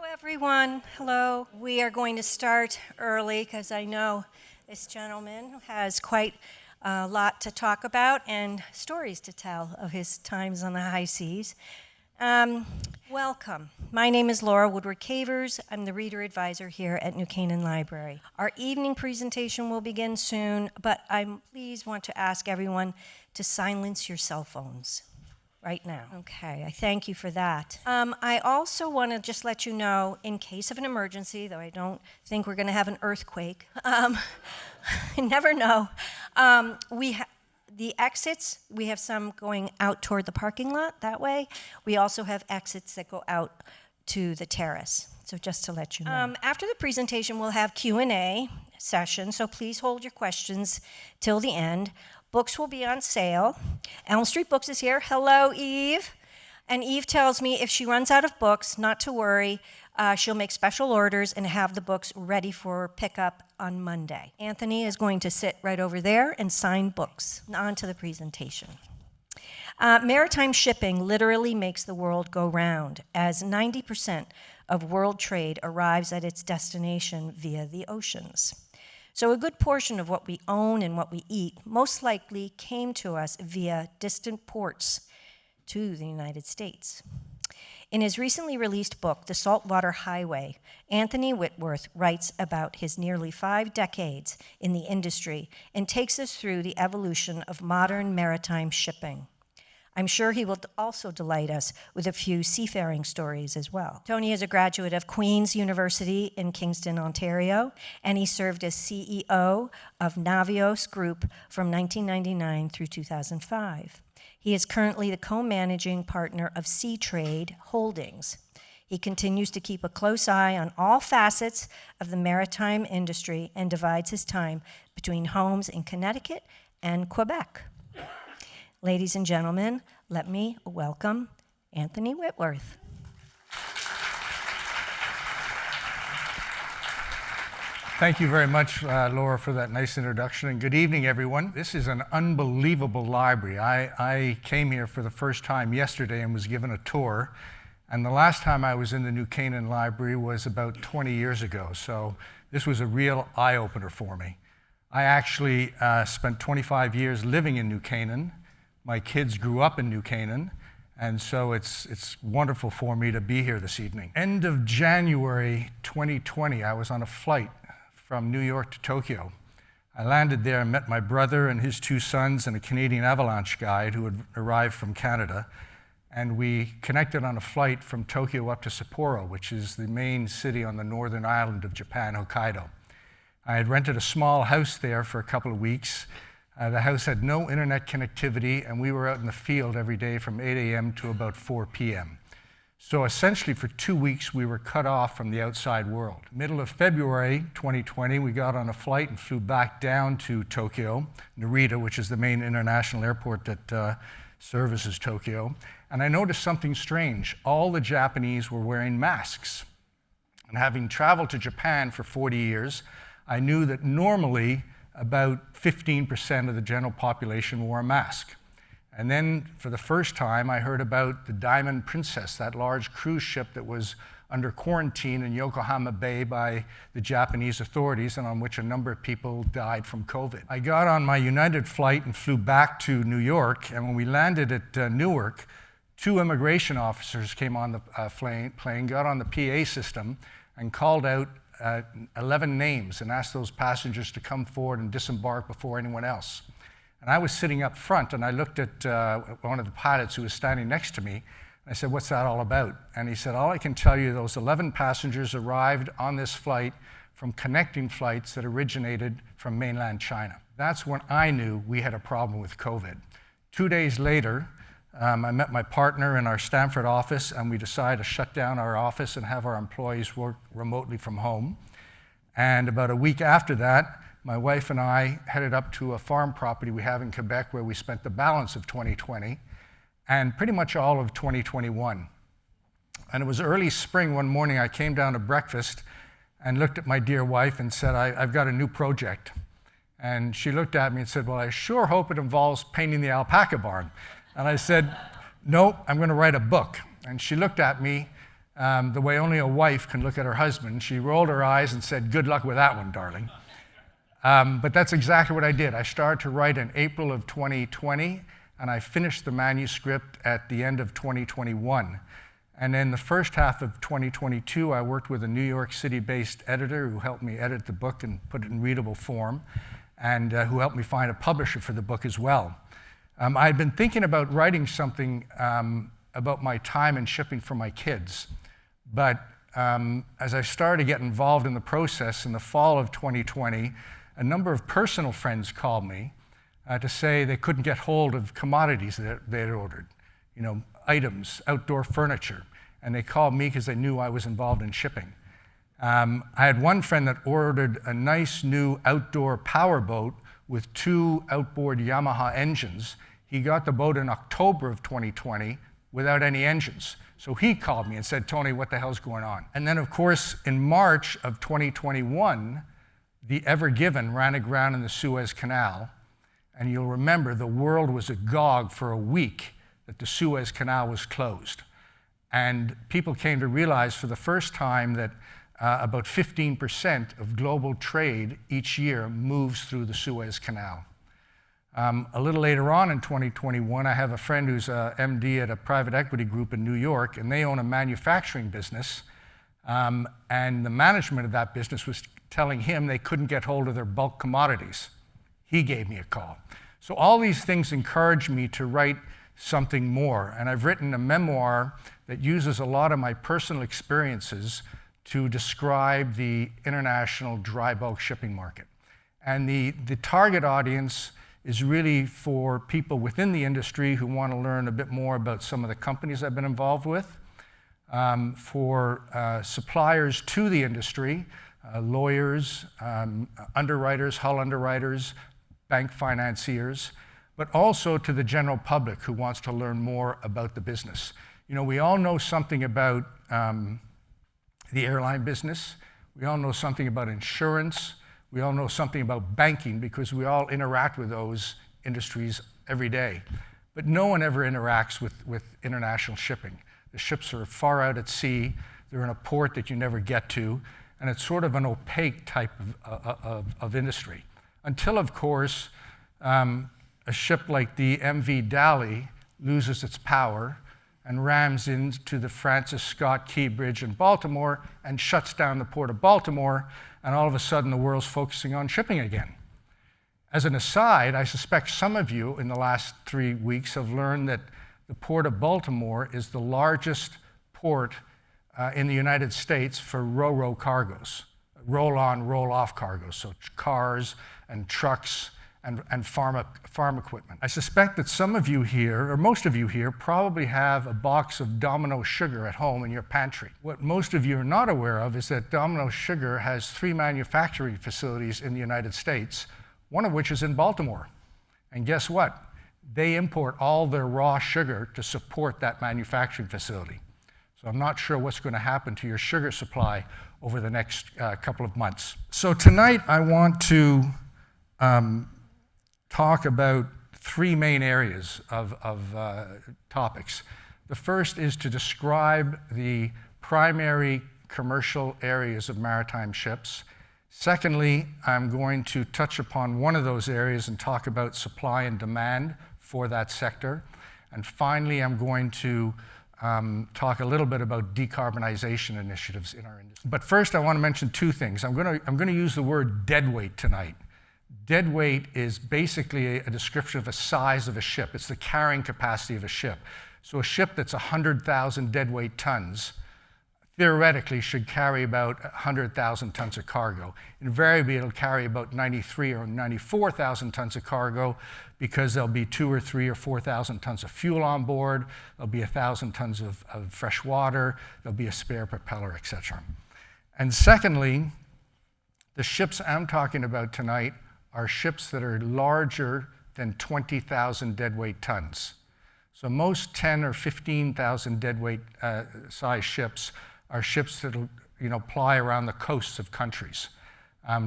Hello, everyone. Hello. We are going to start early because I know this gentleman has quite a lot to talk about and stories to tell of his times on the high seas. Welcome. My name is Laura Woodward-Cavers. I'm the reader advisor here at New Canaan Library. Our evening presentation will begin soon, but I please want to ask everyone to silence your cell phones right now. Okay, I thank you for that. I also want to just let you know, in case of an emergency, though I don't think we're going to have an earthquake, you never know. The exits, we have some going out toward the parking lot that way. We also have exits that go out to the terrace, so just to let you know. After the presentation, we'll have Q&A session, so please hold your questions till the end. Books will be on sale. Elm Street Books is here. Hello, Eve. And Eve tells me if she runs out of books, not to worry. She'll make special orders and have the books ready for pickup on Monday. Anthony is going to sit right over there and sign books. On to the presentation. Maritime shipping literally makes the world go round, as 90% of world trade arrives at its destination via the oceans. So a good portion of what we own and what we eat most likely came to us via distant ports to the United States. In his recently released book, The Saltwater Highway, Anthony Whitworth writes about his nearly 5 decades in the industry and takes us through the evolution of modern maritime shipping. I'm sure he will also delight us with a few seafaring stories as well. Tony is a graduate of Queen's University in Kingston, Ontario, and he served as CEO of Navios Group from 1999 through 2005. He is currently the co-managing partner of Sea Trade Holdings. He continues to keep a close eye on all facets of the maritime industry and divides his time between homes in Connecticut and Quebec. Ladies and gentlemen, let me welcome Anthony Whitworth. Thank you very much, Laura, for that nice introduction, and good evening, everyone. This is an unbelievable library. I came here for the first time yesterday and was given a tour, and the last time I was in the New Canaan Library was about 20 years ago, so this was a real eye-opener for me. I actually spent 25 years living in New Canaan. My kids grew up in New Canaan, and so it's wonderful for me to be here this evening. End of January 2020, I was on a flight from New York to Tokyo. I landed there and met my brother and his 2 sons and a Canadian avalanche guide who had arrived from Canada, and we connected on a flight from Tokyo up to Sapporo, which is the main city on the northern island of Japan, Hokkaido. I had rented a small house there for a couple of weeks. The house had no internet connectivity, and we were out in the field every day from 8 a.m. to about 4 p.m. So essentially for 2 weeks, we were cut off from the outside world. Middle of February 2020, we got on a flight and flew back down to Tokyo, Narita, which is the main international airport that services Tokyo. And I noticed something strange. All the Japanese were wearing masks. And having traveled to Japan for 40 years, I knew that normally about 15% of the general population wore a mask. And then for the first time, I heard about the Diamond Princess, that large cruise ship that was under quarantine in Yokohama Bay by the Japanese authorities and on which a number of people died from COVID. I got on my United flight and flew back to New York, and when we landed at Newark, 2 immigration officers came on the plane, got on the PA system, and called out 11 names and asked those passengers to come forward and disembark before anyone else. And I was sitting up front, and I looked at one of the pilots who was standing next to me. I said, "What's that all about?" And he said, "All I can tell you, those 11 passengers arrived on this flight from connecting flights that originated from mainland China." That's when I knew we had a problem with COVID. 2 days later, I met my partner in our Stamford office, and we decided to shut down our office and have our employees work remotely from home. And about a week after that, my wife and I headed up to a farm property we have in Quebec where we spent the balance of 2020 and pretty much all of 2021. And it was early spring one morning. I came down to breakfast and looked at my dear wife and said, I've got a new project. And she looked at me and said, "Well, I sure hope it involves painting the alpaca barn." And I said, "No, I'm going to write a book." And she looked at me the way only a wife can look at her husband. She rolled her eyes and said, "Good luck with that one, darling." But that's exactly what I did. I started to write in April of 2020, and I finished the manuscript at the end of 2021. And then the first half of 2022, I worked with a New York City-based editor who helped me edit the book and put it in readable form, and who helped me find a publisher for the book as well. I had been thinking about writing something about my time in shipping for my kids, but as I started to get involved in the process in the fall of 2020, a number of personal friends called me to say they couldn't get hold of commodities that they had ordered, items, outdoor furniture, and they called me because they knew I was involved in shipping. I had one friend that ordered a nice new outdoor power boat with 2 outboard Yamaha engines. He got the boat in October of 2020 without any engines. So he called me and said, "Tony, what the hell's going on?" And then, of course, in March of 2021, the Ever Given ran aground in the Suez Canal. And you'll remember the world was agog for a week that the Suez Canal was closed. And people came to realize for the first time that about 15% of global trade each year moves through the Suez Canal. A little later on in 2021, I have a friend who's a MD at a private equity group in New York, and they own a manufacturing business. And the management of that business was telling him they couldn't get hold of their bulk commodities. He gave me a call. So all these things encouraged me to write something more. And I've written a memoir that uses a lot of my personal experiences to describe the international dry bulk shipping market. And the target audience is really for people within the industry who want to learn a bit more about some of the companies I've been involved with, for suppliers to the industry, lawyers, underwriters, hull underwriters, bank financiers, but also to the general public who wants to learn more about the business. We all know something about the airline business. We all know something about insurance. We all know something about banking because we all interact with those industries every day. But no one ever interacts with international shipping. The ships are far out at sea. They're in a port that you never get to. And it's sort of an opaque type of industry. Until, of course, a ship like the MV Dali loses its power and rams into the Francis Scott Key Bridge in Baltimore and shuts down the port of Baltimore, and all of a sudden the world's focusing on shipping again. As an aside, I suspect some of you in the last 3 weeks have learned that the port of Baltimore is the largest port in the United States for ro-ro cargoes, roll-on, roll-off cargoes, so cars and trucks and farm equipment. I suspect that some of you here, or most of you here, probably have a box of Domino sugar at home in your pantry. What most of you are not aware of is that Domino Sugar has 3 manufacturing facilities in the United States, one of which is in Baltimore. And guess what? They import all their raw sugar to support that manufacturing facility. So I'm not sure what's going to happen to your sugar supply over the next couple of months. So tonight I want to talk about 3 main areas of topics. The first is to describe the primary commercial areas of maritime ships. Secondly, I'm going to touch upon one of those areas and talk about supply and demand for that sector. And finally, I'm going to talk a little bit about decarbonization initiatives in our industry. But first, I want to mention 2 things. I'm going to use the word deadweight tonight. Deadweight is basically a description of a size of a ship. It's the carrying capacity of a ship. So a ship that's 100,000 deadweight tons theoretically should carry about 100,000 tons of cargo. Invariably, it'll carry about 93 or 94,000 tons of cargo because there'll be 2 or 3 or 4,000 tons of fuel on board, there'll be 1,000 tons of fresh water, there'll be a spare propeller, etc. And secondly, the ships I'm talking about tonight are ships that are larger than 20,000 deadweight tons. So most 10 or 15,000 deadweight size ships are ships that ply around the coasts of countries.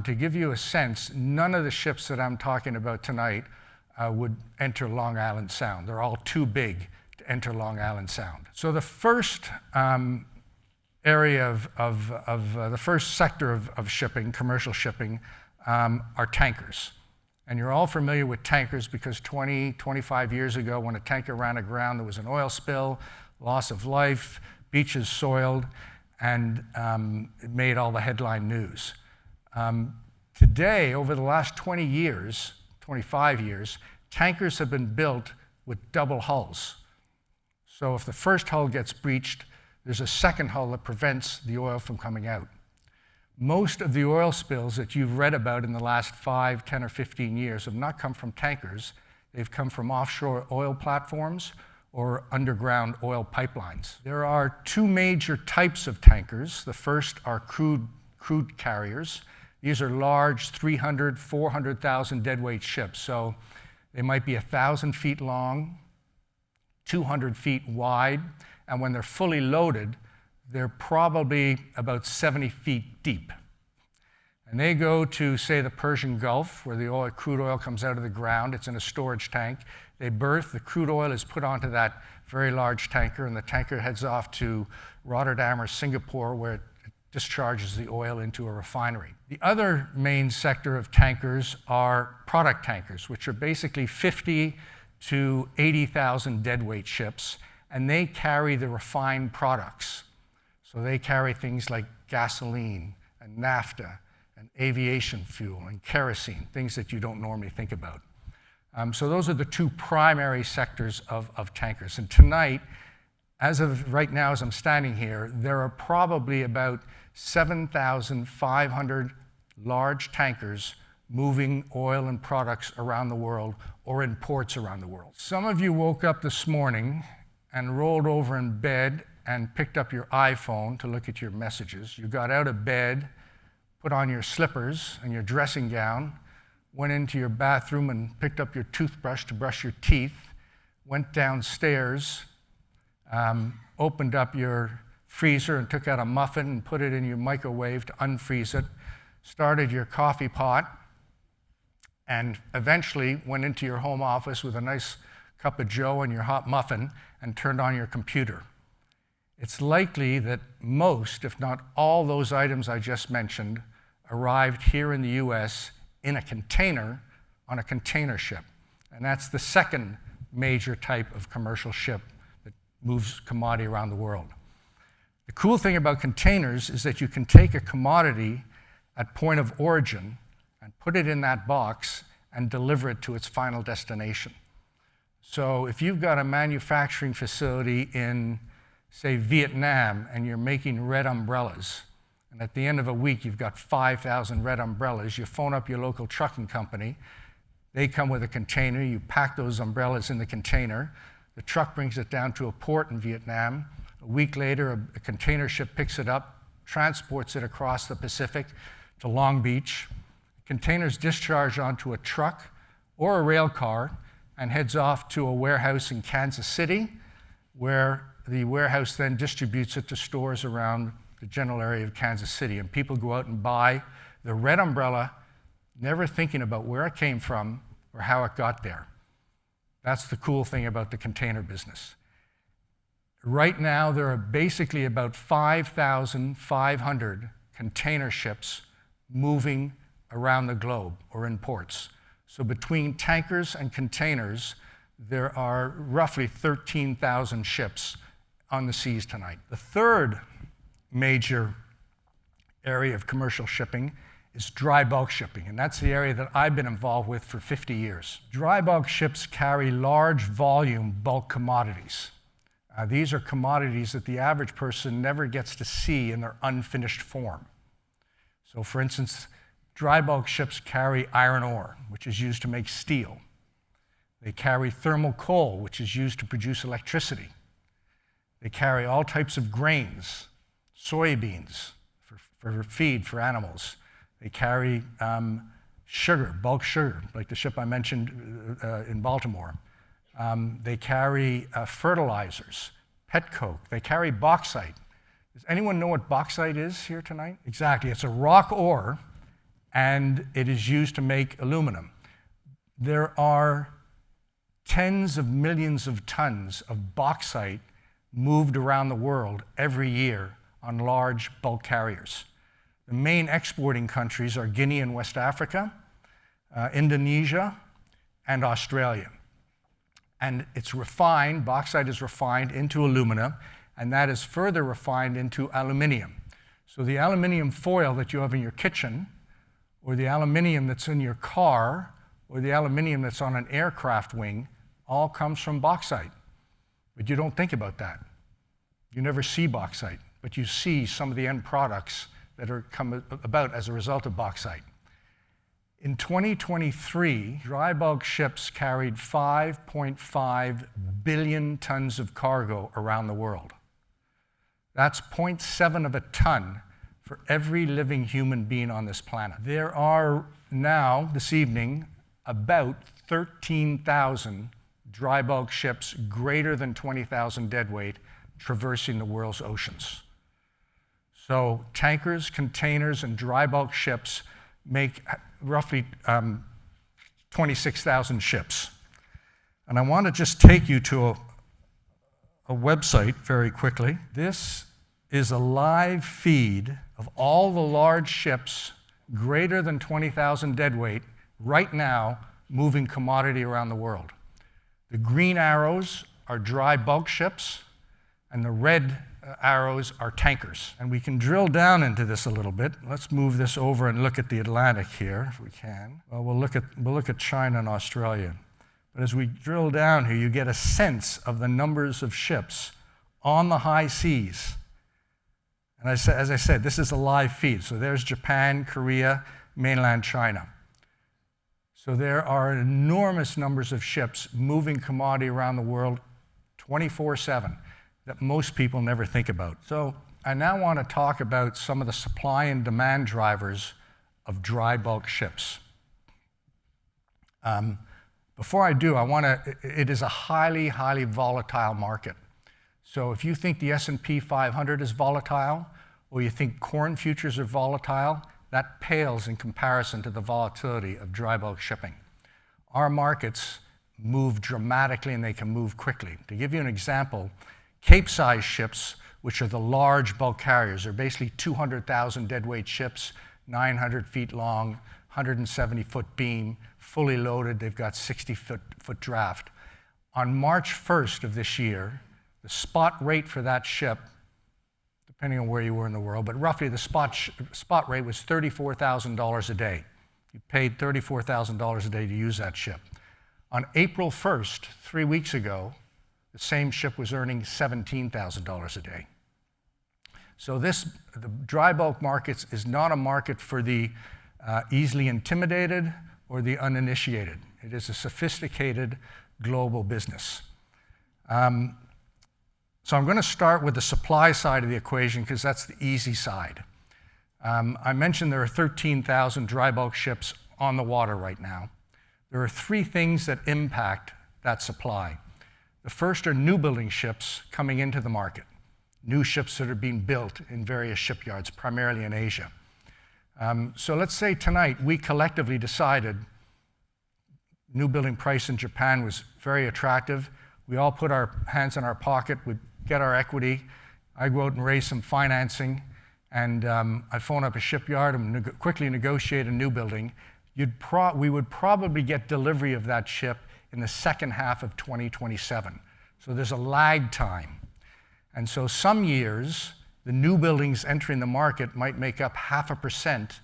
To give you a sense, none of the ships that I'm talking about tonight would enter Long Island Sound. They're all too big to enter Long Island Sound. So the first area the first sector of shipping, commercial shipping, are tankers. And you're all familiar with tankers because 25 years ago, when a tanker ran aground, there was an oil spill, loss of life, beaches soiled, and it made all the headline news. Today, over the last 20 years, 25 years, tankers have been built with double hulls. So if the first hull gets breached, there's a second hull that prevents the oil from coming out. Most of the oil spills that you've read about in the last 5, 10, or 15 years have not come from tankers. They've come from offshore oil platforms or underground oil pipelines. There are two major types of tankers. The first are crude carriers. These are large 300, 400,000 deadweight ships. So they might be 1,000 feet long, 200 feet wide, and when they're fully loaded, they're probably about 70 feet deep. And they go to, say, the Persian Gulf, where the crude oil comes out of the ground. It's in a storage tank. They berth, the crude oil is put onto that very large tanker, and the tanker heads off to Rotterdam or Singapore, where it discharges the oil into a refinery. The other main sector of tankers are product tankers, which are basically 50 to 80,000 deadweight ships, and they carry the refined products. So they carry things like gasoline and naphtha and aviation fuel and kerosene, things that you don't normally think about. So those are the two primary sectors of tankers. And tonight, as of right now, as I'm standing here, there are probably about 7,500 large tankers moving oil and products around the world or in ports around the world. Some of you woke up this morning and rolled over in bed and picked up your iPhone to look at your messages. You got out of bed, put on your slippers and your dressing gown, went into your bathroom and picked up your toothbrush to brush your teeth, went downstairs, opened up your freezer and took out a muffin and put it in your microwave to unfreeze it, started your coffee pot, and eventually went into your home office with a nice cup of joe and your hot muffin and turned on your computer. It's likely that most, if not all, those items I just mentioned arrived here in the US in a container on a container ship. And that's the second major type of commercial ship that moves commodity around the world. The cool thing about containers is that you can take a commodity at point of origin and put it in that box and deliver it to its final destination. So if you've got a manufacturing facility in, say, Vietnam, and you're making red umbrellas, and at the end of a week you've got 5,000 red umbrellas, you phone up your local trucking company, they come with a container, you pack those umbrellas in the container, the truck brings it down to a port in Vietnam, a week later a container ship picks it up, transports it across the Pacific to Long Beach, containers discharge onto a truck or a rail car and heads off to a warehouse in Kansas City, where the warehouse then distributes it to stores around the general area of Kansas City. And people go out and buy the red umbrella, never thinking about where it came from or how it got there. That's the cool thing about the container business. Right now, there are basically about 5,500 container ships moving around the globe or in ports. So between tankers and containers, there are roughly 13,000 ships on the seas tonight. The third major area of commercial shipping is dry bulk shipping, and that's the area that I've been involved with for 50 years. Dry bulk ships carry large volume bulk commodities. These are commodities that the average person never gets to see in their unfinished form. So for instance, dry bulk ships carry iron ore, which is used to make steel. They carry thermal coal, which is used to produce electricity. They carry all types of grains, soybeans for feed for animals. They carry sugar, bulk sugar, like the ship I mentioned in Baltimore. They carry fertilizers, pet coke. They carry bauxite. Does anyone know what bauxite is here tonight? Exactly, it's a rock ore, and it is used to make aluminum. There are tens of millions of tons of bauxite moved around the world every year on large bulk carriers. The main exporting countries are Guinea in West Africa, Indonesia, and Australia. And it's refined, bauxite is refined into alumina, and that is further refined into aluminium. So the aluminium foil that you have in your kitchen, or the aluminium that's in your car, or the aluminium that's on an aircraft wing, all comes from bauxite. But you don't think about that. You never see bauxite, but you see some of the end products that are come about as a result of bauxite. In 2023, dry bulk ships carried 5.5 billion tons of cargo around the world. That's 0.7 of a ton for every living human being on this planet. There are now, this evening, about 13,000 dry bulk ships greater than 20,000 deadweight traversing the world's oceans. So tankers, containers, and dry bulk ships make roughly 26,000 ships. And I want to just take you to a website very quickly. This is a live feed of all the large ships greater than 20,000 deadweight right now moving commodity around the world. The green arrows are dry bulk ships, and the red arrows are tankers. And we can drill down into this a little bit. Let's move this over and look at the Atlantic here, if we can. Well, we'll look at China and Australia. But as we drill down here, you get a sense of the numbers of ships on the high seas. And as I said, this is a live feed. So there's Japan, Korea, mainland China. So there are enormous numbers of ships moving commodity around the world 24/7 that most people never think about. So I now want to talk about some of the supply and demand drivers of dry bulk ships. Before I do, it is a highly, highly volatile market. So if you think the S&P 500 is volatile, or you think corn futures are volatile, that pales in comparison to the volatility of dry bulk shipping. Our markets move dramatically and they can move quickly. To give you an example, Cape-size ships, which are the large bulk carriers, are basically 200,000 deadweight ships, 900 feet long, 170-foot beam, fully loaded. They've got 60-foot draft. On March 1st of this year, the spot rate for that ship, depending on where you were in the world, but roughly the spot rate was $34,000 a day. You paid $34,000 a day to use that ship. On April 1st, 3 weeks ago, the same ship was earning $17,000 a day. So the dry bulk markets is not a market for the easily intimidated or the uninitiated. It is a sophisticated global business. So I'm going to start with the supply side of the equation because that's the easy side. I mentioned there are 13,000 dry bulk ships on the water right now. There are three things that impact that supply. The first are new building ships coming into the market, new ships that are being built in various shipyards, primarily in Asia. So let's say tonight we collectively decided new building price in Japan was very attractive. We all put our hands in our pocket, we get our equity. I go out and raise some financing, and I phone up a shipyard and quickly negotiate a new building. We would probably get delivery of that ship in the second half of 2027. So there's a lag time. And so some years, the new buildings entering the market might make up 0.5%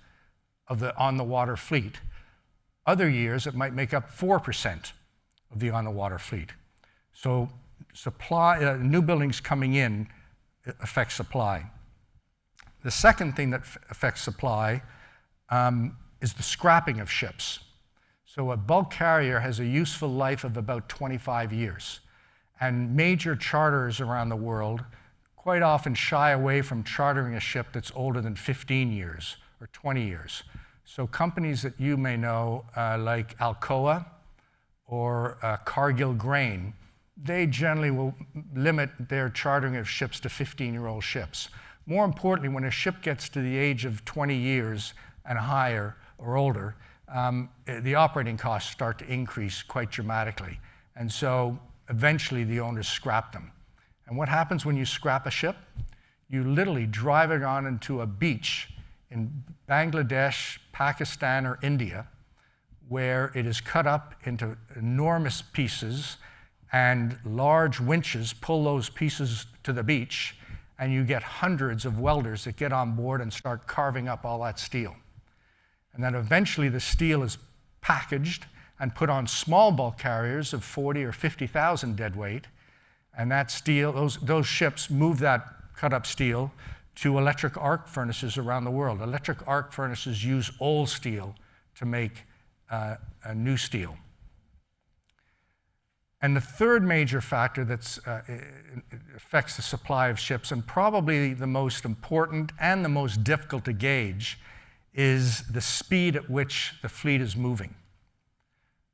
of the on-the-water fleet. Other years, it might make up 4% of the on-the-water fleet. So new buildings coming in affect supply. The second thing that affects supply is the scrapping of ships. So a bulk carrier has a useful life of about 25 years. And major charterers around the world quite often shy away from chartering a ship that's older than 15 years or 20 years. So companies that you may know, like Alcoa or Cargill Grain, they generally will limit their chartering of ships to 15-year-old ships. More importantly, when a ship gets to the age of 20 years and higher or older, the operating costs start to increase quite dramatically. And so eventually the owners scrap them. And what happens when you scrap a ship? you literally drive it on into a beach in Bangladesh, Pakistan, or India, where it is cut up into enormous pieces, and large winches pull those pieces to the beach, and you get hundreds of welders that get on board and start carving up all that steel. And then eventually the steel is packaged and put on small bulk carriers of 40 or 50,000 deadweight, and that steel, those ships move that cut up steel to electric arc furnaces around the world. Electric arc furnaces use old steel to make a new steel. And the third major factor that affects the supply of ships, and probably the most important and the most difficult to gauge, is the speed at which the fleet is moving.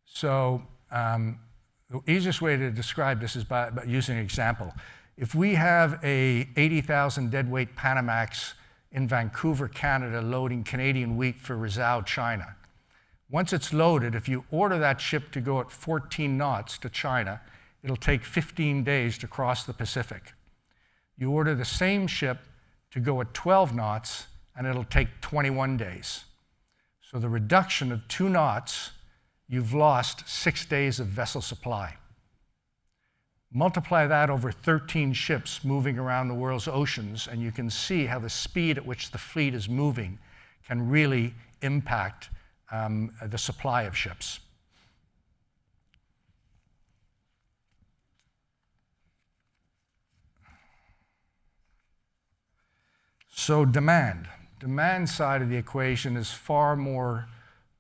So the easiest way to describe this is by using an example. If we have a 80,000 deadweight Panamax in Vancouver, Canada, loading Canadian wheat for Rizal, China, once it's loaded, if you order that ship to go at 14 knots to China, it'll take 15 days to cross the Pacific. You order the same ship to go at 12 knots, and it'll take 21 days. So the reduction of 2 knots, you've lost 6 days of vessel supply. Multiply that over 13 ships moving around the world's oceans, and you can see how the speed at which the fleet is moving can really impact the supply of ships. So demand side of the equation is far more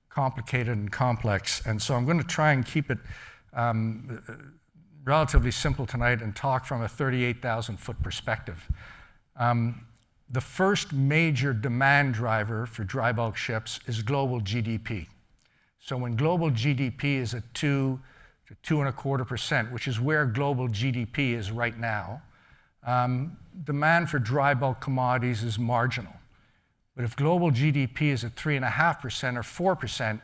complicated and complex, and so I'm going to try and keep it relatively simple tonight and talk from a 38,000-foot perspective. The first major demand driver for dry bulk ships is global GDP. So when global GDP is at 2 to 2.25%, which is where global GDP is right now, demand for dry bulk commodities is marginal. But if global GDP is at 3.5% or 4%,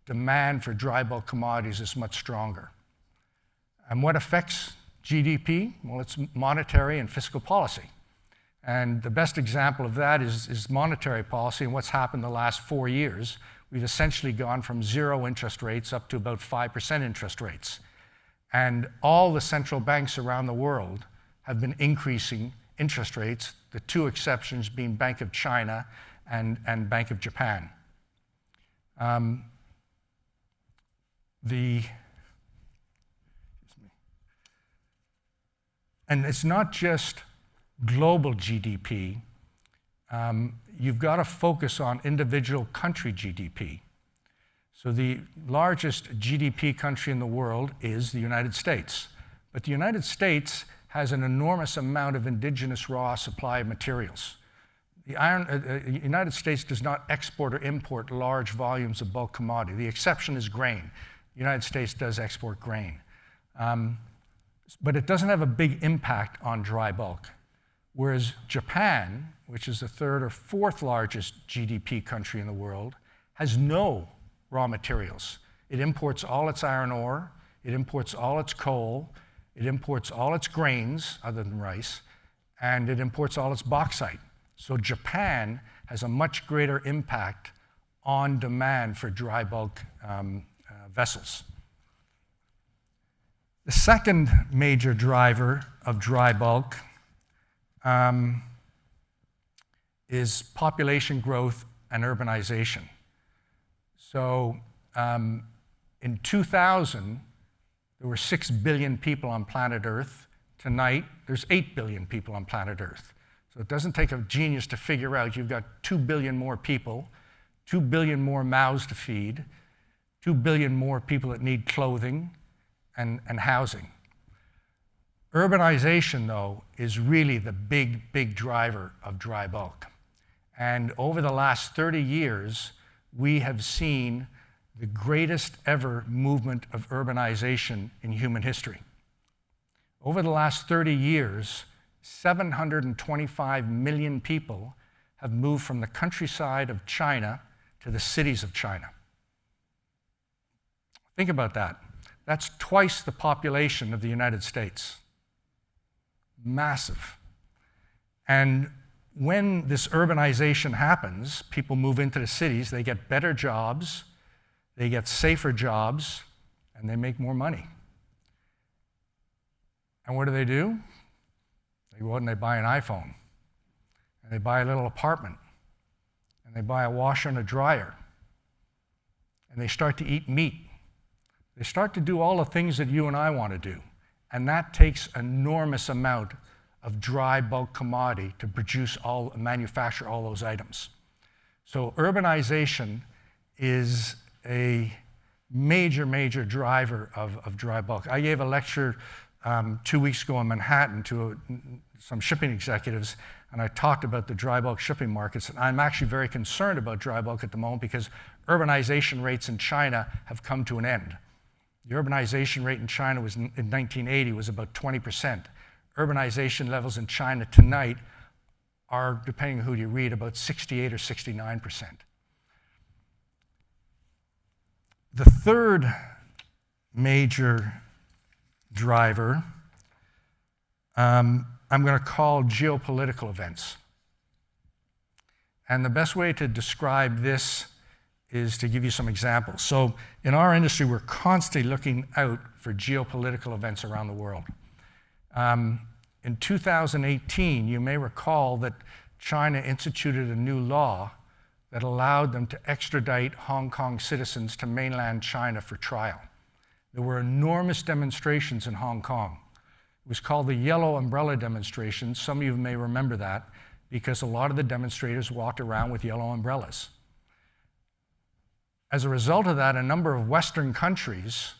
demand for dry bulk commodities is much stronger. And what affects GDP? Well, it's monetary and fiscal policy. And the best example of that is monetary policy and what's happened the last 4 years. We've essentially gone from 0 interest rates up to about 5% interest rates. And all the central banks around the world have been increasing interest rates, the 2 exceptions being Bank of China and Bank of Japan. And it's not just global GDP. You've got to focus on individual country GDP. So the largest GDP country in the world is the United States. But the United States has an enormous amount of indigenous raw supply of materials. The United States does not export or import large volumes of bulk commodity. The exception is grain. The United States does export grain. But it doesn't have a big impact on dry bulk. Whereas Japan, which is the 3rd or 4th largest GDP country in the world, has no raw materials. It imports all its iron ore, it imports all its coal, it imports all its grains, other than rice, and it imports all its bauxite. So Japan has a much greater impact on demand for dry bulk vessels. The second major driver of dry bulk is population growth and urbanization. So in 2000, there were 6 billion people on planet Earth. Tonight, there's 8 billion people on planet Earth. So it doesn't take a genius to figure out you've got 2 billion more people, 2 billion more mouths to feed, 2 billion more people that need clothing and housing. Urbanization, though, is really the big driver of dry bulk. And over the last 30 years, we have seen the greatest ever movement of urbanization in human history. Over the last 30 years, 725 million people have moved from the countryside of China to the cities of China. Think about that. That's twice the population of the United States. Massive. And when this urbanization happens, people move into the cities, they get better jobs, they get safer jobs, and they make more money. And what do? They go out and they buy an iPhone, and they buy a little apartment, and they buy a washer and a dryer, and they start to eat meat. They start to do all the things that you and I want to do, and that takes enormous amount of dry bulk commodity to manufacture all those items. So urbanization is a major driver of dry bulk. I gave a lecture 2 weeks ago in Manhattan to some shipping executives, and I talked about the dry bulk shipping markets. And I'm actually very concerned about dry bulk at the moment because urbanization rates in China have come to an end. The urbanization rate in China was in 1980 was about 20%. Urbanization levels in China tonight are, depending on who you read, about 68 or 69%. The third major driver I'm going to call geopolitical events. And the best way to describe this is to give you some examples. So in our industry, we're constantly looking out for geopolitical events around the world. In 2018, you may recall that China instituted a new law that allowed them to extradite Hong Kong citizens to mainland China for trial. There were enormous demonstrations in Hong Kong. It was called the Yellow Umbrella Demonstrations. Some of you may remember that because a lot of the demonstrators walked around with yellow umbrellas. As a result of that, a number of Western countries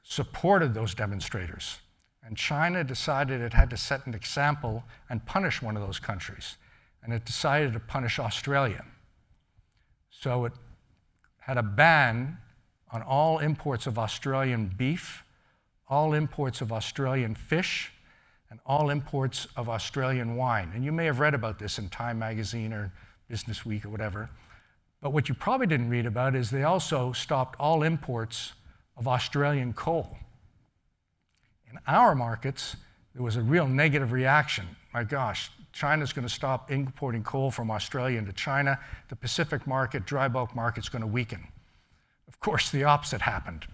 supported those demonstrators. And China decided it had to set an example and punish one of those countries. And it decided to punish Australia. So it had a ban on all imports of Australian beef, all imports of Australian fish, and all imports of Australian wine. And you may have read about this in Time magazine or Business Week or whatever. But what you probably didn't read about is they also stopped all imports of Australian coal. In our markets, there was a real negative reaction. My gosh, China's going to stop importing coal from Australia into China. The Pacific market, dry bulk market's going to weaken. Of course, the opposite happened.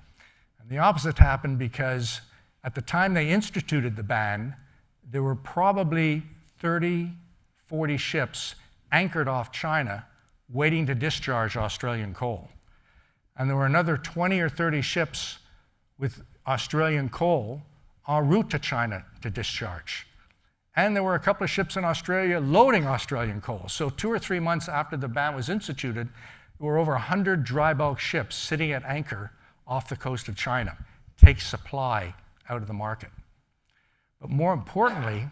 And the opposite happened because at the time they instituted the ban, there were probably 30, 40 ships anchored off China waiting to discharge Australian coal. And there were another 20 or 30 ships with Australian coal en route to China to discharge. And there were a couple of ships in Australia loading Australian coal. So 2 or 3 months after the ban was instituted, there were over 100 dry bulk ships sitting at anchor off the coast of China. Take supply out of the market. But more importantly,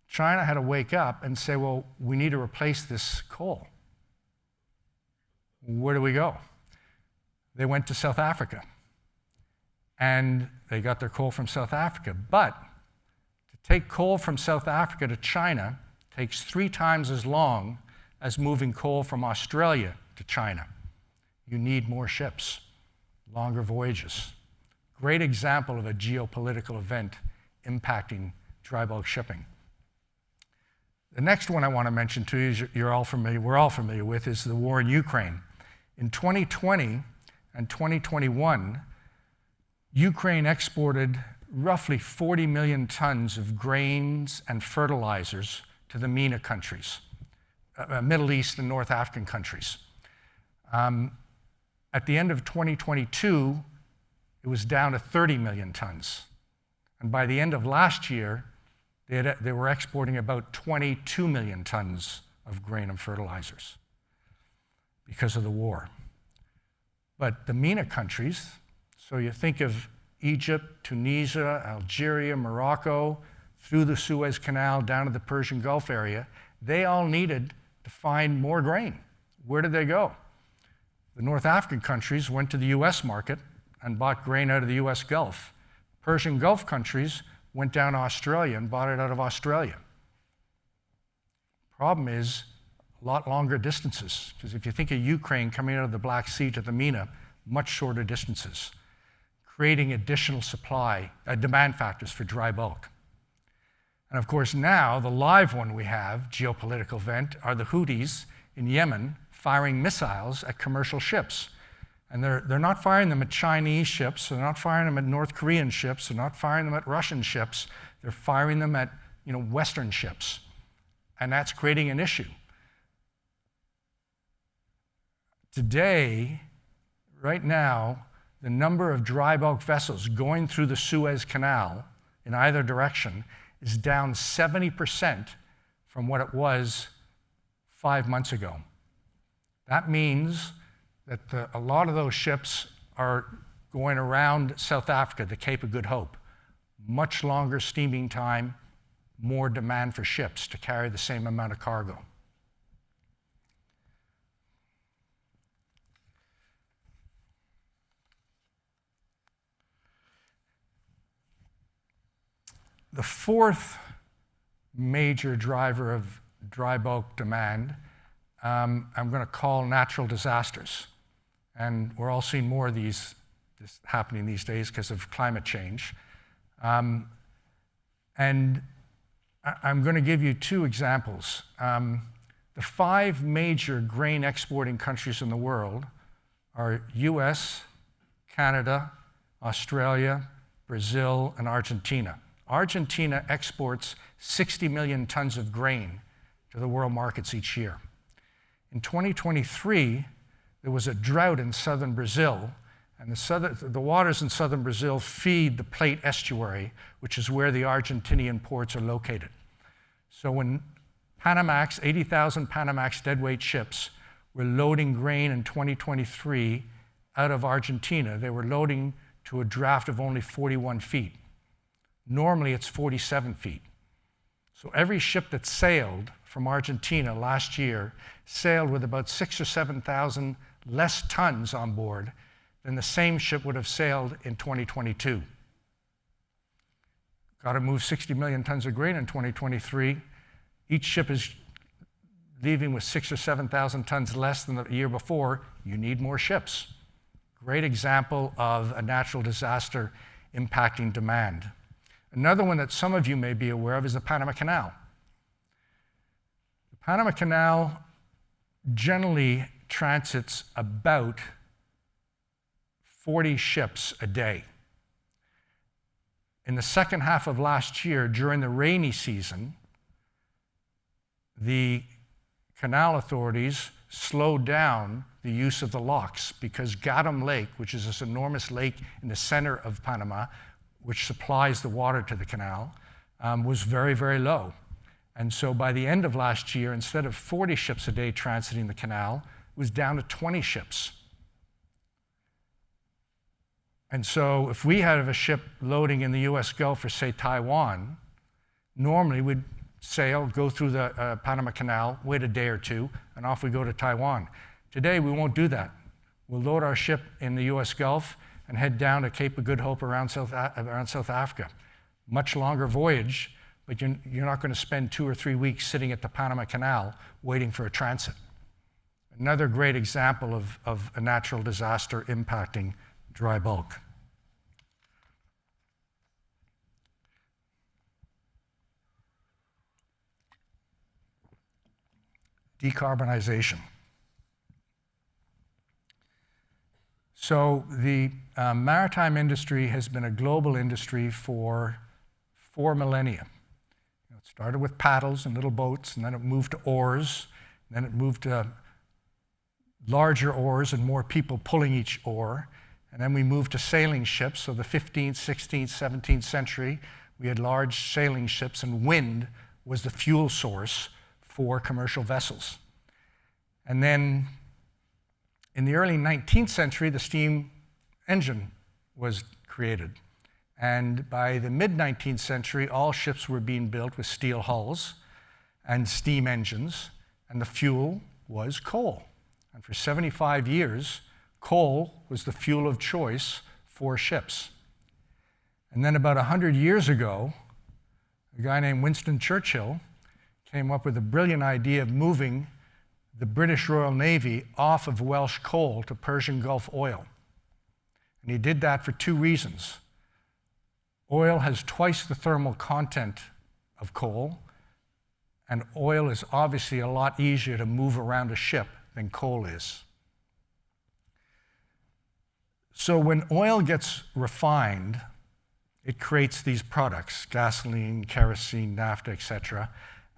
China had to wake up and say, well, we need to replace this coal. Where do we go? They went to South Africa. And they got their coal from South Africa. But to take coal from South Africa to China takes 3 times as long as moving coal from Australia to China. You need more ships, longer voyages. Great example of a geopolitical event impacting dry bulk shipping. The next one I want to mention to you, we're all familiar with, is the war in Ukraine. In 2020 and 2021, Ukraine exported roughly 40 million tons of grains and fertilizers to the MENA countries, Middle East and North African countries. At the end of 2022, it was down to 30 million tons. And by the end of last year, they were exporting about 22 million tons of grain and fertilizers because of the war. But the MENA countries, so you think of Egypt, Tunisia, Algeria, Morocco, through the Suez Canal down to the Persian Gulf area, they all needed to find more grain. Where did they go? The North African countries went to the US market and bought grain out of the US Gulf. Persian Gulf countries went down to Australia and bought it out of Australia. Problem is, a lot longer distances, because if you think of Ukraine coming out of the Black Sea to the MENA, much shorter distances, creating additional supply, demand factors for dry bulk. And of course now, the live one we have, geopolitical event, are the Houthis in Yemen firing missiles at commercial ships. And they're not firing them at Chinese ships, they're not firing them at North Korean ships, they're not firing them at Russian ships, they're firing them at Western ships. And that's creating an issue. Today, right now, the number of dry bulk vessels going through the Suez Canal in either direction is down 70% from what it was 5 months ago. That means that a lot of those ships are going around South Africa, the Cape of Good Hope. Much longer steaming time, more demand for ships to carry the same amount of cargo. The fourth major driver of dry bulk demand, I'm going to call natural disasters. And we're all seeing more of this happening these days because of climate change. And I'm going to give you two examples. The 5 major grain exporting countries in the world are US, Canada, Australia, Brazil, and Argentina. Argentina exports 60 million tons of grain to the world markets each year. In 2023, there was a drought in southern Brazil, and the waters in southern Brazil feed the Plate estuary, which is where the Argentinian ports are located. So when Panamax, 80,000 Panamax deadweight ships were loading grain in 2023 out of Argentina, they were loading to a draft of only 41 feet. Normally it's 47 feet. So every ship that sailed from Argentina last year sailed with about 6,000 or 7,000 less tons on board than the same ship would have sailed in 2022. Got to move 60 million tons of grain in 2023. Each ship is leaving with 6,000 or 7,000 tons less than the year before. You need more ships. Great example of a natural disaster impacting demand. Another one that some of you may be aware of is the Panama Canal. The Panama Canal generally transits about 40 ships a day. In the second half of last year, during the rainy season, the canal authorities slowed down the use of the locks because Gadam Lake, which is this enormous lake in the center of Panama, which supplies the water to the canal, was very, very low. And so by the end of last year, instead of 40 ships a day transiting the canal, it was down to 20 ships. And so if we had a ship loading in the US Gulf or say Taiwan, normally we'd sail, go through the Panama Canal, wait a day or two, and off we go to Taiwan. Today we won't do that. We'll load our ship in the US Gulf and head down to Cape of Good Hope around South Africa. Much longer voyage, but you're not going to spend 2 or 3 weeks sitting at the Panama Canal waiting for a transit. Another great example of a natural disaster impacting dry bulk. Decarbonization. So the maritime industry has been a global industry for 4 millennia. It started with paddles and little boats, and then it moved to oars, and then it moved to larger oars and more people pulling each oar, and then we moved to sailing ships. So the 15th, 16th, 17th century, we had large sailing ships, and wind was the fuel source for commercial vessels. And then in the early 19th century, the steam engine was created. And by the mid-19th century, all ships were being built with steel hulls and steam engines, and the fuel was coal. And for 75 years, coal was the fuel of choice for ships. And then about 100 years ago, a guy named Winston Churchill came up with a brilliant idea of moving the British Royal Navy off of Welsh coal to Persian Gulf oil. And he did that for 2 reasons. Oil has twice the thermal content of coal, and oil is obviously a lot easier to move around a ship than coal is. So when oil gets refined, it creates these products, gasoline, kerosene, naphtha, etc.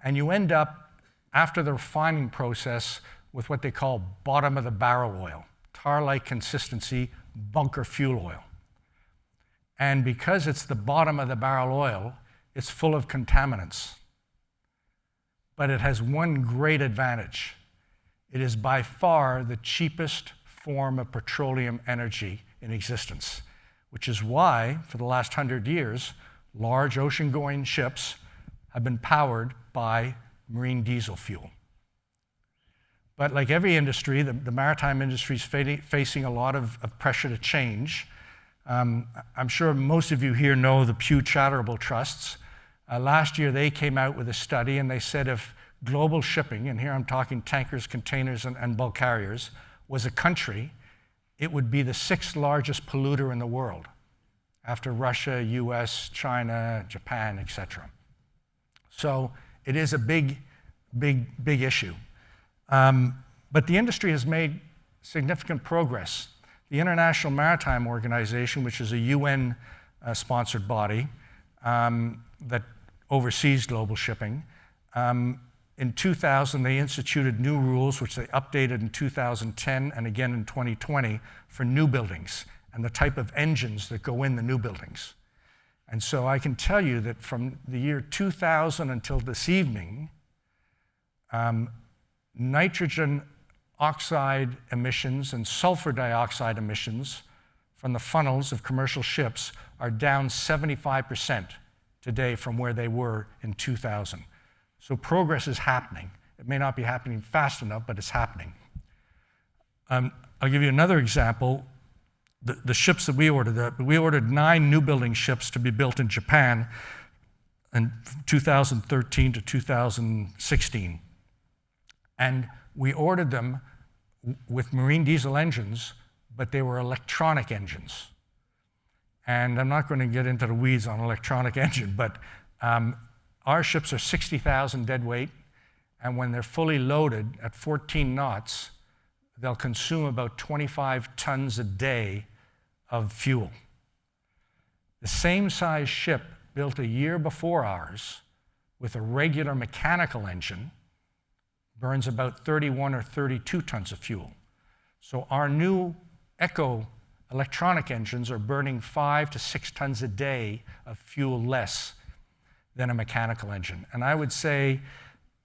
And you end up, after the refining process, with what they call bottom of the barrel oil, tar-like consistency, bunker fuel oil. And because it's the bottom of the barrel oil, it's full of contaminants. But it has one great advantage. It is by far the cheapest form of petroleum energy in existence, which is why, for the last 100 years, large ocean-going ships have been powered by marine diesel fuel. But like every industry, the maritime industry is facing a lot of pressure to change. I'm sure most of you here know the Pew Charitable Trusts. Last year, they came out with a study, and they said if global shipping, and here I'm talking tankers, containers, and bulk carriers, was a country, it would be the 6th largest polluter in the world, after Russia, US, China, Japan, etc. So it is a big issue. But the industry has made significant progress. The International Maritime Organization, which is a UN-sponsored body that oversees global shipping, in 2000, they instituted new rules, which they updated in 2010 and again in 2020 for new buildings and the type of engines that go in the new buildings. And so I can tell you that from the year 2000 until this evening, nitrogen oxide emissions and sulfur dioxide emissions from the funnels of commercial ships are down 75% today from where they were in 2000. So progress is happening. It may not be happening fast enough, but it's happening. I'll give you another example. The ships that we ordered 9 new building ships to be built in Japan in 2013 to 2016. And we ordered them with marine diesel engines, but they were electronic engines. And I'm not going to get into the weeds on electronic engine, but our ships are 60,000 deadweight, and when they're fully loaded at 14 knots, they'll consume about 25 tons a day of fuel. The same size ship built a year before ours with a regular mechanical engine burns about 31 or 32 tons of fuel. So our new Eco electronic engines are burning 5 to 6 tons a day of fuel less than a mechanical engine. And I would say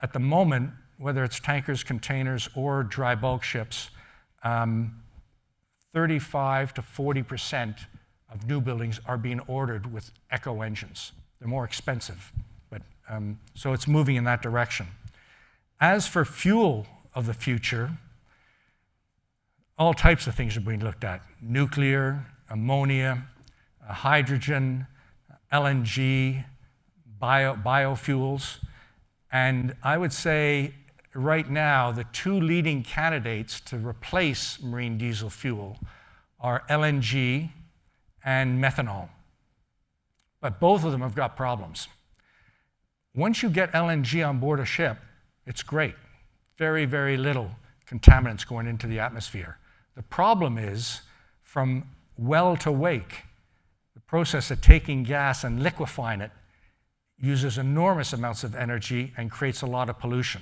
at the moment, whether it's tankers, containers, or dry bulk ships, 35 to 40% of new buildings are being ordered with Eco engines. They're more expensive, but so it's moving in that direction. As for fuel of the future, all types of things are being looked at. Nuclear, ammonia, hydrogen, LNG, biofuels. And I would say right now, the 2 leading candidates to replace marine diesel fuel are LNG and methanol. But both of them have got problems. Once you get LNG on board a ship, it's great. Very, very little contaminants going into the atmosphere. The problem is, from well to wake, the process of taking gas and liquefying it uses enormous amounts of energy and creates a lot of pollution.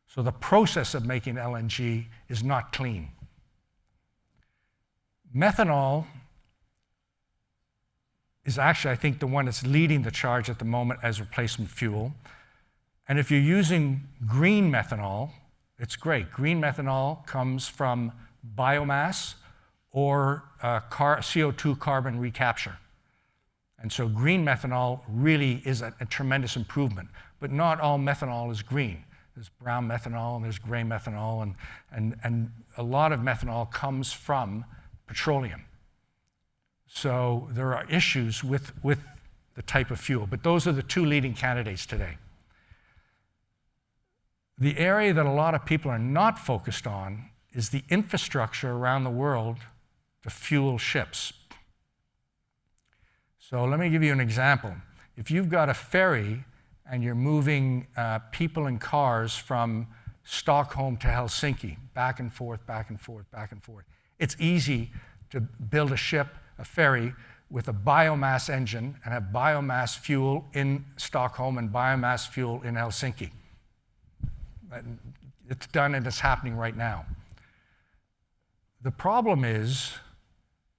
So the process of making LNG is not clean. Methanol is actually, I think, the one that's leading the charge at the moment as replacement fuel. And if you're using green methanol, it's great. Green methanol comes from biomass or CO2 carbon recapture. And so green methanol really is a tremendous improvement. But not all methanol is green. There's brown methanol and there's gray methanol, and a lot of methanol comes from petroleum. So there are issues with the type of fuel, but those are the 2 leading candidates today. The area that a lot of people are not focused on is the infrastructure around the world to fuel ships. So let me give you an example. If you've got a ferry and you're moving people and cars from Stockholm to Helsinki, back and forth, back and forth, back and forth. It's easy to build a ship, a ferry, with a biomass engine and have biomass fuel in Stockholm and biomass fuel in Helsinki. It's done and it's happening right now. The problem is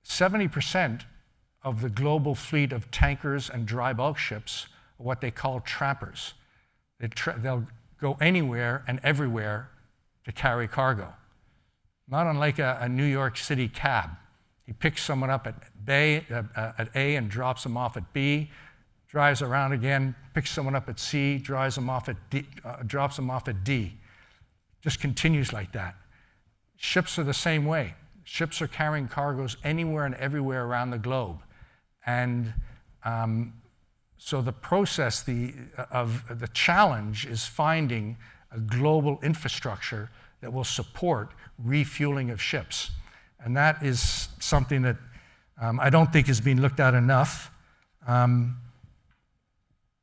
70% of the global fleet of tankers and dry bulk ships are what they call trappers. They'll go anywhere and everywhere to carry cargo. Not unlike a New York City cab. He picks someone up at A and drops them off at B, drives around again, picks someone up at C, drops them off at D. Just continues like that. Ships are the same way. Ships are carrying cargoes anywhere and everywhere around the globe. And so the process, the challenge is finding a global infrastructure that will support refueling of ships. And that is something that I don't think is being looked at enough. And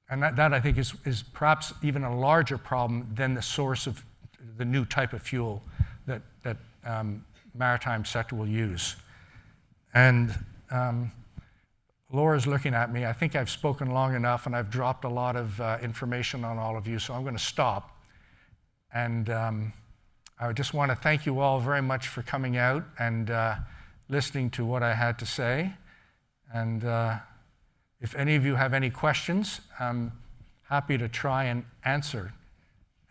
that I think is perhaps even a larger problem than the source of the new type of fuel that maritime sector will use. And Laura's looking at me. I think I've spoken long enough and I've dropped a lot of information on all of you, so I'm going to stop. And I just want to thank you all very much for coming out and listening to what I had to say. And if any of you have any questions, I'm happy to try and answer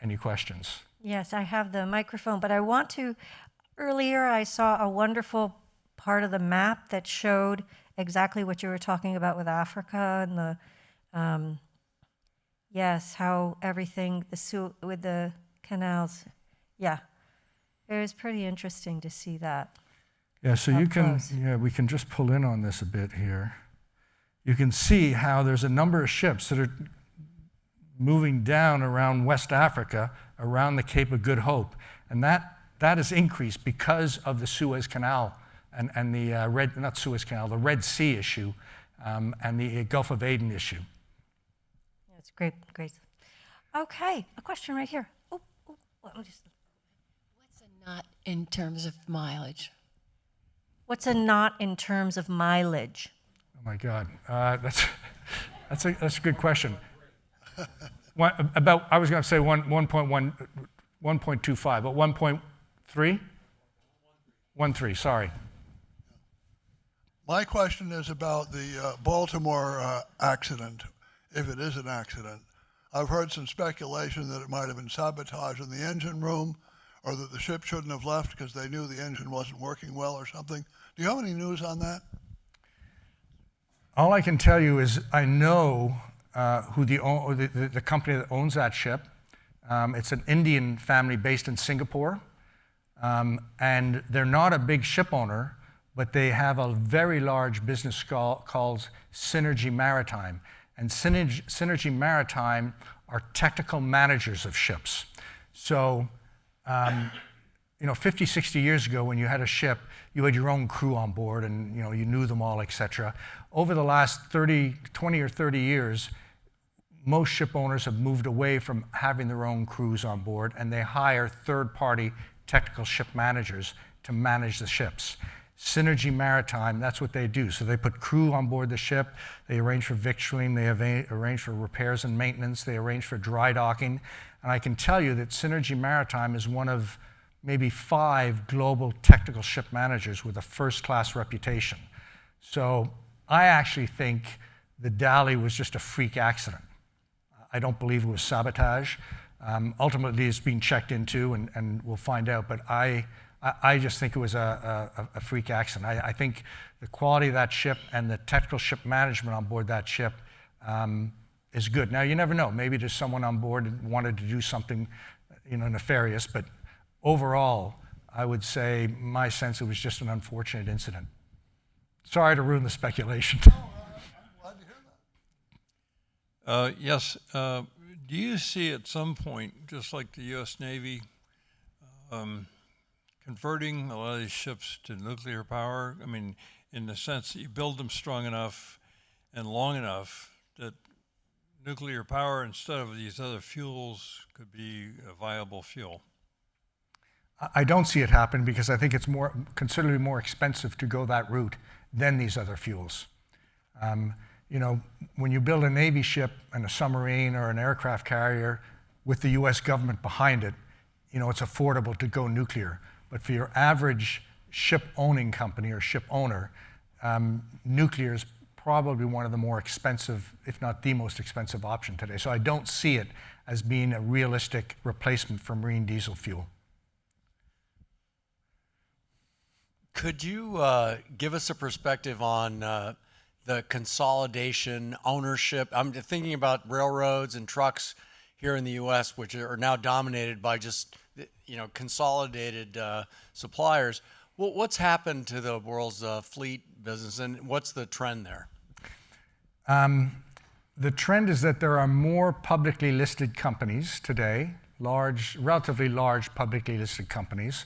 any questions. Yes, I have the microphone, but I want to, earlier I saw a wonderful part of the map that showed exactly what you were talking about with Africa and the, yes, how everything, with the canals, yeah. It was pretty interesting to see that. Yeah, so you can, we can just pull in on this a bit here. You can see how there's a number of ships that are moving down around West Africa, around the Cape of Good Hope. And that has increased because of the Suez Canal and the the Red Sea issue and the Gulf of Aden issue. That's great, great. Okay, a question right here. What's a knot in terms of mileage? What's a knot in terms of mileage? Oh my God, that's a good question. I was going to say 1.1, 1.25, but 1.3? 1.3, sorry. My question is about the Baltimore accident, if it is an accident. I've heard some speculation that it might have been sabotage in the engine room, or that the ship shouldn't have left because they knew the engine wasn't working well or something. Do you have any news on that? All I can tell you is I know who the company that owns that ship. It's an Indian family based in Singapore. And they're not a big ship owner, but they have a very large business called Synergy Maritime. And Synergy Maritime are technical managers of ships. So, 50, 60 years ago when you had a ship, you had your own crew on board and you knew them all, etc. Over the last 20 or 30 years, most ship owners have moved away from having their own crews on board, and they hire third-party technical ship managers to manage the ships. Synergy Maritime, that's what they do. So they put crew on board the ship, they arrange for victualling, they arrange for repairs and maintenance, they arrange for dry docking. And I can tell you that Synergy Maritime is one of maybe 5 global technical ship managers with a first-class reputation. So I actually think the Dali was just a freak accident. I don't believe it was sabotage. Ultimately, it's being checked into, and we'll find out. But I just think it was a freak accident. I think the quality of that ship and the technical ship management on board that ship is good. Now, you never know. Maybe there's someone on board that wanted to do something, nefarious. But overall, I would say my sense it was just an unfortunate incident. Sorry to ruin the speculation. I'm glad to hear that. Yes. Do you see at some point, just like the U.S. Navy, converting a lot of these ships to nuclear power? I mean, in the sense that you build them strong enough and long enough that nuclear power instead of these other fuels could be a viable fuel? I don't see it happen because I think it's considerably more expensive to go that route than these other fuels. You know, when you build a Navy ship and a submarine or an aircraft carrier with the US government behind it, you know, it's affordable to go nuclear. But for your average ship owning company or ship owner, nuclear is probably one of the more expensive, if not the most expensive option today. So I don't see it as being a realistic replacement for marine diesel fuel. Could you give us a perspective on the consolidation, ownership? I'm thinking about railroads and trucks here in the U.S., which are now dominated by just, you know, consolidated suppliers. Well, what's happened to the world's fleet business, and what's the trend there? The trend is that there are more publicly listed companies today, relatively large publicly listed companies,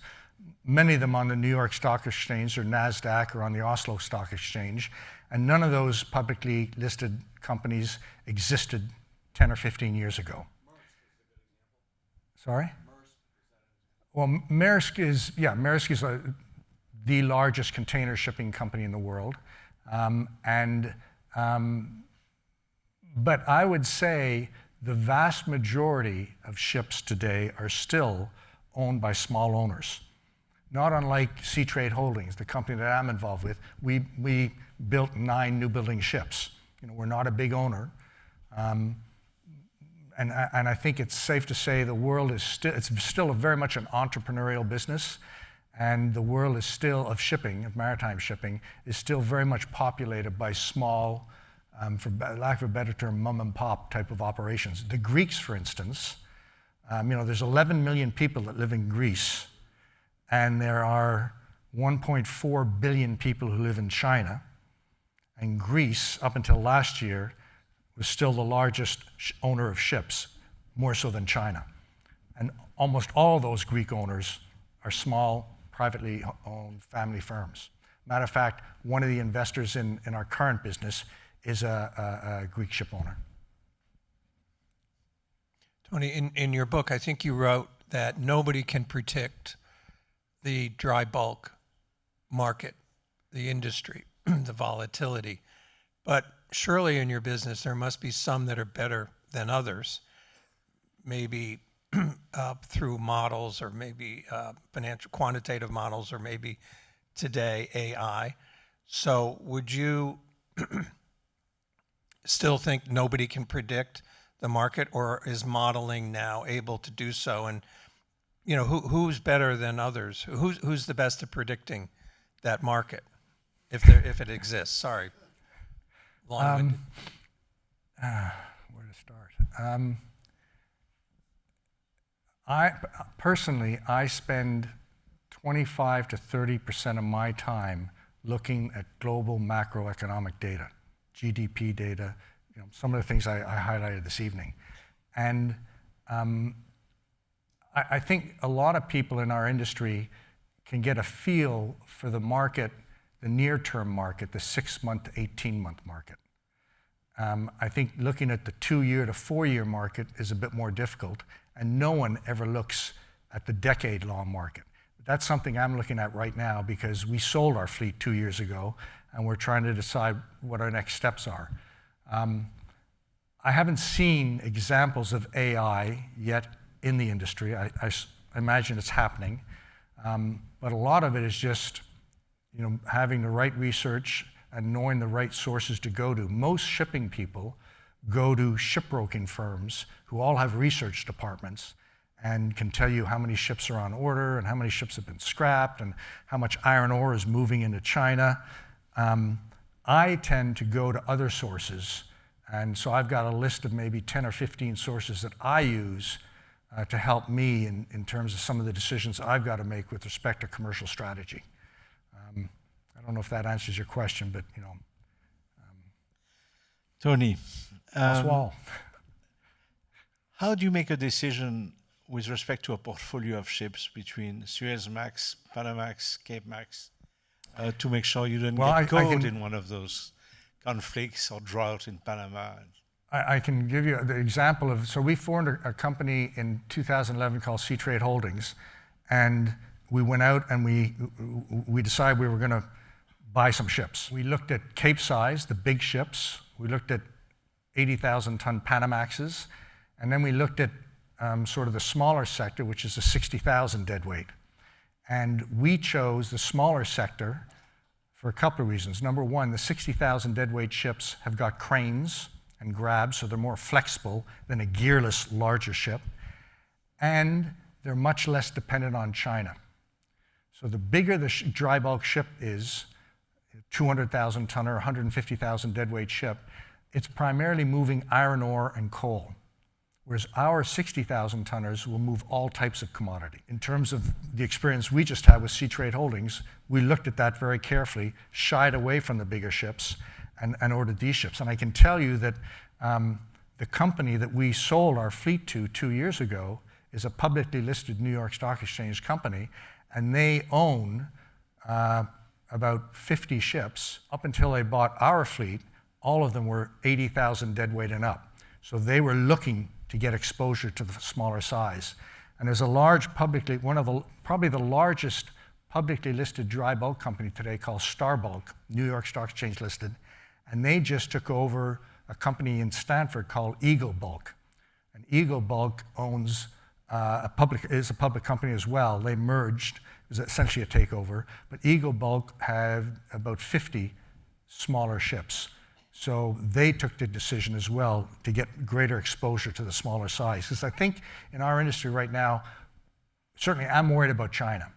many of them on the New York Stock Exchange or NASDAQ or on the Oslo Stock Exchange, and none of those publicly listed companies existed 10 or 15 years ago. Sorry? Well, Maersk is the largest container shipping company in the world. But I would say the vast majority of ships today are still owned by small owners. Not unlike Seatrade Holdings, the company that I'm involved with. We built 9 new building ships. You know, we're not a big owner. And I think it's safe to say the world is still very much an entrepreneurial business, and the world is still of maritime shipping, is still very much populated by small, for lack of a better term, mom and pop type of operations. The Greeks, for instance, you know, there's 11 million people that live in Greece, and there are 1.4 billion people who live in China. And Greece, up until last year, was still the largest owner of ships, more so than China. And almost all those Greek owners are small, privately owned family firms. Matter of fact, one of the investors in our current business is a Greek ship owner. Tony, in your book, I think you wrote that nobody can predict the dry bulk market, the industry, the volatility. But surely in your business, there must be some that are better than others, maybe through models or maybe financial quantitative models or maybe today AI. So would you still think nobody can predict the market, or is modeling now able to do so? And you know, who's better than others? Who's the best at predicting that market, if it exists? Sorry, long-winded. Where to start? I spend 25 to 30% of my time looking at global macroeconomic data, GDP data, you know, some of the things I highlighted this evening, and I think a lot of people in our industry can get a feel for the market, the near-term market, the 6-month to 18-month market. I think looking at the 2-year to 4-year market is a bit more difficult, and no one ever looks at the decade-long market. That's something I'm looking at right now because we sold our fleet 2 years ago, and we're trying to decide what our next steps are. I haven't seen examples of AI yet in the industry. I imagine it's happening, but a lot of it is just, you know, having the right research and knowing the right sources to go to. Most shipping people go to shipbroking firms who all have research departments and can tell you how many ships are on order and how many ships have been scrapped and how much iron ore is moving into China. I tend to go to other sources, and so I've got a list of maybe 10 or 15 sources that I use to help me in terms of some of the decisions I've got to make with respect to commercial strategy. I don't know if that answers your question, but you know. Tony, Oswald. how do you make a decision with respect to a portfolio of ships between Suezmax, Panamax, Capemax, to make sure you don't get caught in one of those conflicts or drought in Panama? I can give you the example of, so we formed a company in 2011 called Sea Trade Holdings, and we went out and we decided we were going to buy some ships. We looked at Capesize, the big ships. We looked at 80,000-ton Panamaxes, and then we looked at sort of the smaller sector, which is the 60,000 deadweight. And we chose the smaller sector for a couple of reasons. Number one, the 60,000 deadweight ships have got cranes and grabs, so they're more flexible than a gearless larger ship, and they're much less dependent on China. So the bigger the dry bulk ship is, 200,000 ton or 150,000 deadweight ship, it's primarily moving iron ore and coal, whereas our 60,000 tonners will move all types of commodity. In terms of the experience we just had with Sea Trade Holdings, we looked at that very carefully, shied away from the bigger ships, and ordered these ships. And I can tell you that the company that we sold our fleet to 2 years ago is a publicly listed New York Stock Exchange company, and they own about 50 ships. Up until they bought our fleet, all of them were 80,000 deadweight and up. So they were looking to get exposure to the smaller size. And there's a large publicly, probably the largest publicly listed dry bulk company today called Star Bulk, New York Stock Exchange listed, and they just took over a company in Stanford called Eagle Bulk. And Eagle Bulk owns is a public company as well. They merged, it was essentially a takeover, but Eagle Bulk had about 50 smaller ships. So they took the decision as well to get greater exposure to the smaller size. Because I think in our industry right now, certainly I'm worried about China.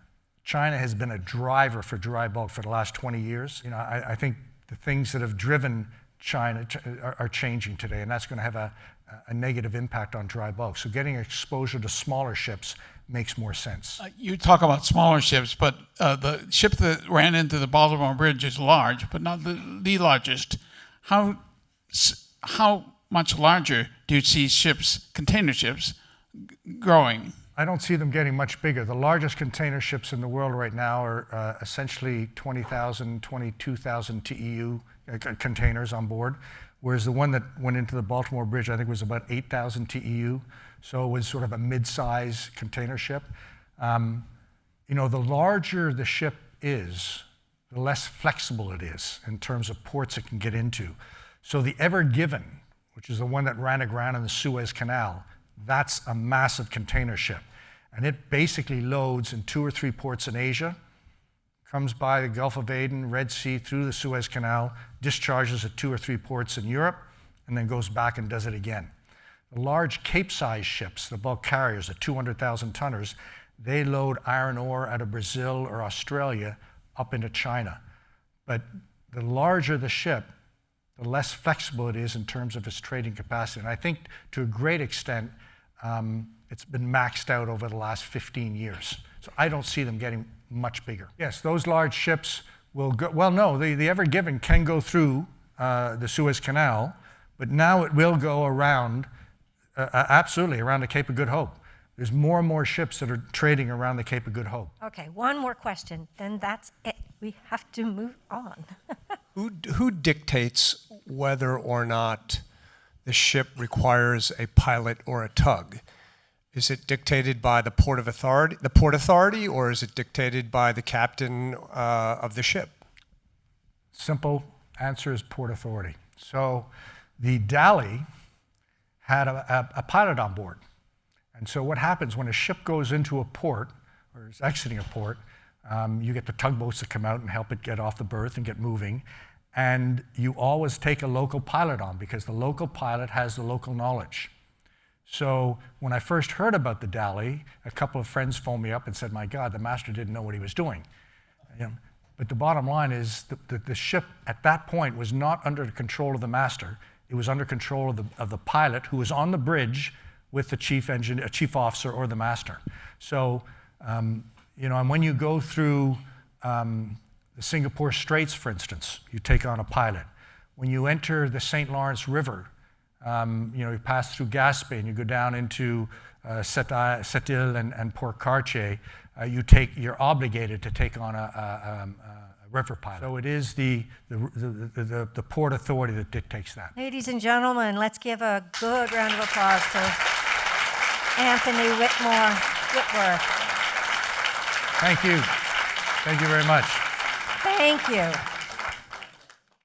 China has been a driver for dry bulk for the last 20 years. You know, I think the things that have driven China are changing today, and that's going to have a negative impact on dry bulk. So getting exposure to smaller ships makes more sense. You talk about smaller ships, but the ship that ran into the Baltimore Bridge is large, but not the largest. How much larger do you see ships, container ships, growing? I don't see them getting much bigger. The largest container ships in the world right now are essentially 20,000, 22,000 TEU containers on board, whereas the one that went into the Baltimore Bridge, I think, was about 8,000 TEU. So it was sort of a mid-size container ship. You know, the larger the ship is, the less flexible it is in terms of ports it can get into. So the Ever Given, which is the one that ran aground in the Suez Canal, that's a massive container ship. And it basically loads in 2 or 3 ports in Asia, comes by the Gulf of Aden, Red Sea, through the Suez Canal, discharges at 2 or 3 ports in Europe, and then goes back and does it again. The large Cape-size ships, the bulk carriers, the 200,000 tonners, they load iron ore out of Brazil or Australia up into China. But the larger the ship, the less flexible it is in terms of its trading capacity. And I think to a great extent, it's been maxed out over the last 15 years. So I don't see them getting much bigger. Yes, those large ships will go, well, no, the Ever Given can go through the Suez Canal, but now it will go around, absolutely, around the Cape of Good Hope. There's more and more ships that are trading around the Cape of Good Hope. Okay, one more question, then that's it. We have to move on. Who dictates whether or not the ship requires a pilot or a tug? Is it dictated by the port authority, or is it dictated by the captain of the ship? Simple answer is port authority. So the Dali had a pilot on board. And so what happens when a ship goes into a port, or is exiting a port, you get the tugboats that come out and help it get off the berth and get moving. And you always take a local pilot on, because the local pilot has the local knowledge. So when I first heard about the Dali, a couple of friends phoned me up and said, my God, the master didn't know what he was doing. But the bottom line is the ship at that point was not under the control of the master. It was under control of the pilot, who was on the bridge with the chief officer or the master. So, you know, and when you go through the Singapore Straits, for instance, you take on a pilot. When you enter the St. Lawrence River, you know, you pass through Gaspé and you go down into Sept-Îles and Port Cartier, you're obligated to take on a river pilot. So it is the Port Authority that dictates that. Ladies and gentlemen, let's give a good round of applause to Anthony Whitworth. Thank you. Thank you very much. Thank you.